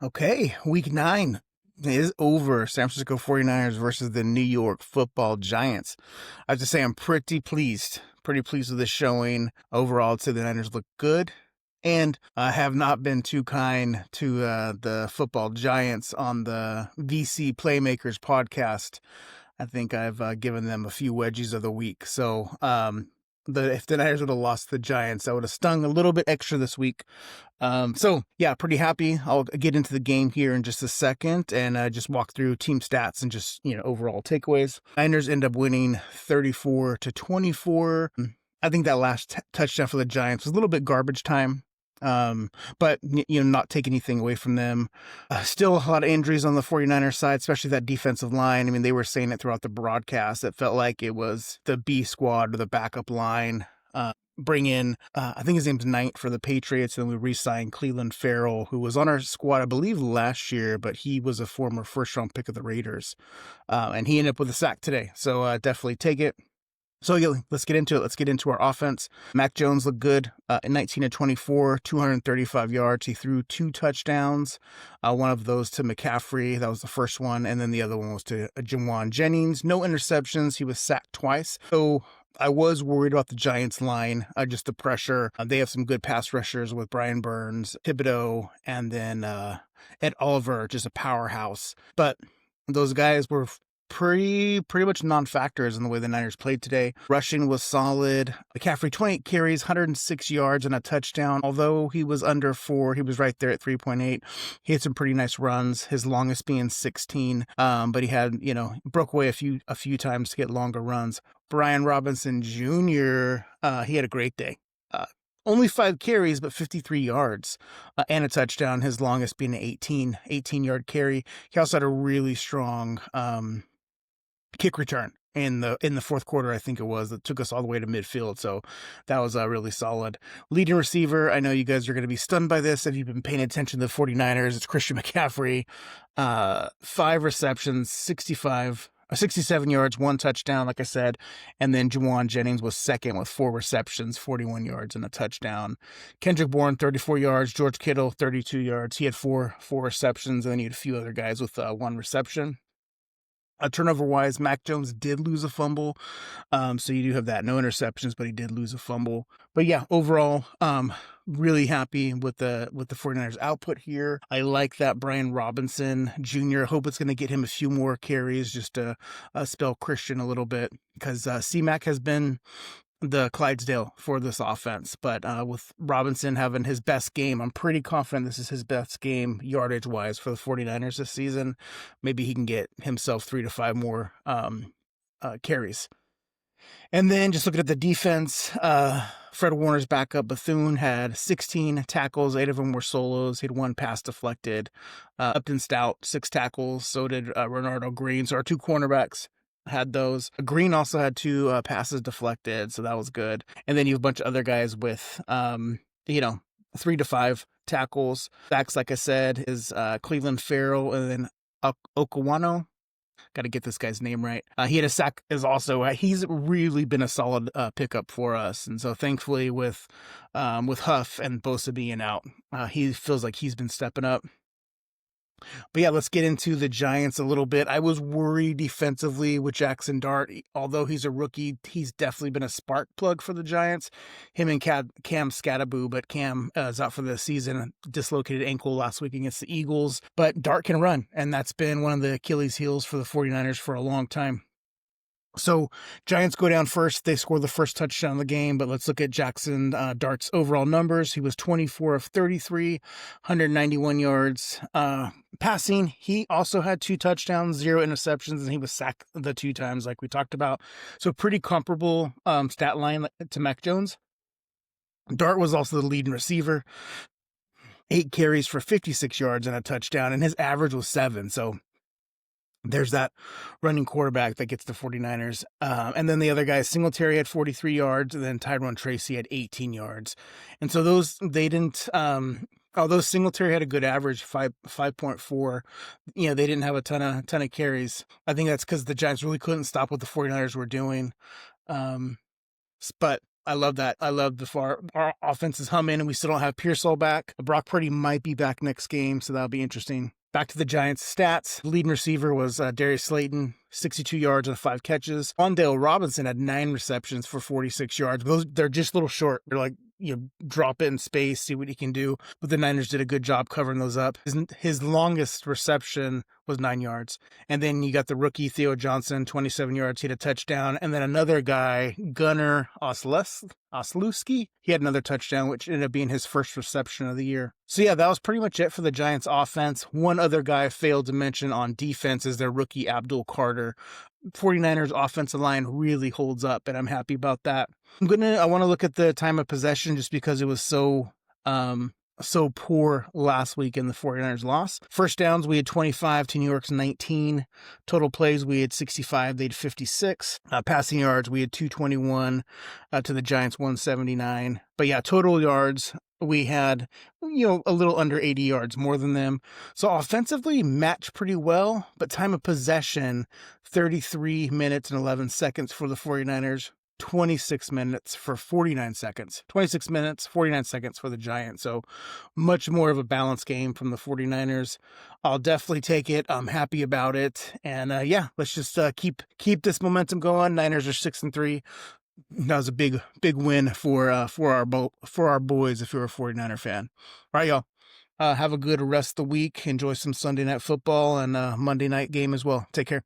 Okay, week 9 is over. San Francisco 49ers versus the New York Football Giants. I have to say I'm pretty pleased. Pretty pleased with this showing. Overall, I'd say the Niners look good. And I have not been too kind to the football giants on the VC Playmakers podcast. I think I've given them a few wedgies of the week. So if the Niners would have lost the Giants, that would have stung a little bit extra this week. So yeah, pretty happy. I'll get into the game here in just a second and just walk through team stats and just, overall takeaways. Niners end up winning 34-24. I think that last touchdown for the Giants was a little bit garbage time. But not take anything away from them. Still a lot of injuries on the 49ers side, especially that defensive line. I mean, they were saying it throughout the broadcast. It felt like it was the B squad or the backup line. Bring in, I think his name's Knight for the Patriots. And then we re-signed Cleveland Farrell, who was on our squad, I believe, last year, but he was a former first-round pick of the Raiders. And he ended up with a sack today. So definitely take it. So yeah, let's get into it. Let's get into our offense. Mac Jones looked good in 19-24, 235 yards. He threw 2 touchdowns. One of those to McCaffrey. That was the first one. And then the other one was to Jauan Jennings. No interceptions. He was sacked twice. So I was worried about the Giants line, just the pressure. They have some good pass rushers with Brian Burns, Thibodeau, and then Ed Oliver, just a powerhouse. But those guys were pretty much non-factors in the way the Niners played today. Rushing was solid. McCaffrey, 28 carries, 106 yards and a touchdown. Although he was under 4, he was right there at 3.8. He had some pretty nice runs, his longest being 16. But he had, broke away a few times to get longer runs. Brian Robinson Jr., he had a great day. Only 5 carries, but 53 yards and a touchdown, his longest being an 18-yard carry. He also had a really strong kick return in the fourth quarter, I think it was, that took us all the way to midfield. So that was really solid. Leading receiver, I know you guys are going to be stunned by this if you've been paying attention to the 49ers. It's Christian McCaffrey. 5 receptions, 67 yards, 1 touchdown, like I said. And then Jauan Jennings was second with 4 receptions, 41 yards and a touchdown. Kendrick Bourne, 34 yards. George Kittle, 32 yards. He had four receptions, and then you had a few other guys with 1 reception. Turnover-wise, Mac Jones did lose a fumble, so you do have that. No interceptions, but he did lose a fumble. But yeah, overall, really happy with the 49ers output here. I like that Brian Robinson Jr. I hope it's going to get him a few more carries just to spell Christian a little bit, because C-Mac has been the Clydesdale for this offense. But with Robinson having his best game, I'm pretty confident this is his best game yardage-wise for the 49ers this season. Maybe he can get himself 3 to 5 more carries. And then just looking at the defense, Fred Warner's backup, Bethune, had 16 tackles. 8 of them were solos. He had 1 pass deflected. Upton Stout, 6 tackles. So did Renardo Green. So our 2 cornerbacks had those. Green also had 2 passes deflected, so that was good. And then you have a bunch of other guys with 3 to 5 tackles. Backs, like I said, is Cleveland Farrell and then Okawano. Got to get this guy's name right. He had a sack. He's really been a solid pickup for us, and so thankfully with Huff and Bosa being out, he feels like he's been stepping up. But yeah, let's get into the Giants a little bit. I was worried defensively with Jackson Dart. Although he's a rookie, he's definitely been a spark plug for the Giants. Him and Cam Scattaboo, but Cam is out for the season. Dislocated ankle last week against the Eagles. But Dart can run, and that's been one of the Achilles heels for the 49ers for a long time. So Giants go down first. They score the first touchdown of the game, but let's look at Jackson Dart's overall numbers. He was 24 of 33, 191 yards. Passing, he also had 2 touchdowns, 0 interceptions, and he was sacked the 2 times like we talked about. So pretty comparable stat line to Mac Jones. Dart was also the leading receiver. 8 carries for 56 yards and a touchdown, and his average was 7. So there's that running quarterback that gets the 49ers. And then the other guy, Singletary, had 43 yards, and then Tyrone Tracy had 18 yards. And so although Singletary had a good average, 5.4, they didn't have a ton of carries. I think that's because the Giants really couldn't stop what the 49ers were doing. But I love that. I love our offense is humming, and we still don't have Pearsall back. Brock Purdy might be back next game, so that'll be interesting. Back to the Giants' stats. The leading receiver was Darius Slayton, 62 yards on 5 catches. Wandale Robinson had 9 receptions for 46 yards. They're just a little short. They're like, drop it in space, see what he can do. But the Niners did a good job covering those up. His longest reception was 9 yards. And then you got the rookie Theo Johnson, 27 yards. He had a touchdown. And then another guy, Gunnar Oslowski, he had another touchdown, which ended up being his first reception of the year. So yeah, that was pretty much it for the Giants offense. One other guy I failed to mention on defense is their rookie Abdul Carter. 49ers offensive line really holds up, and I'm happy about that. I want to look at the time of possession just because it was so poor last week in the 49ers loss. First downs, we had 25 to New York's 19. Total plays, we had 65, they had 56. Passing yards, we had 221 to the Giants 179. But yeah, total yards, we had, a little under 80 yards more than them. So offensively matched pretty well, but time of possession, 33 minutes and 11 seconds for the 49ers. 26 minutes for 49 seconds. 26 minutes, 49 seconds for the Giants. So much more of a balanced game from the 49ers. I'll definitely take it. I'm happy about it. And let's just keep this momentum going. Niners are 6-3. That was a big win for our boys if you're a 49er fan. All right, y'all. Have a good rest of the week. Enjoy some Sunday night football and Monday night game as well. Take care.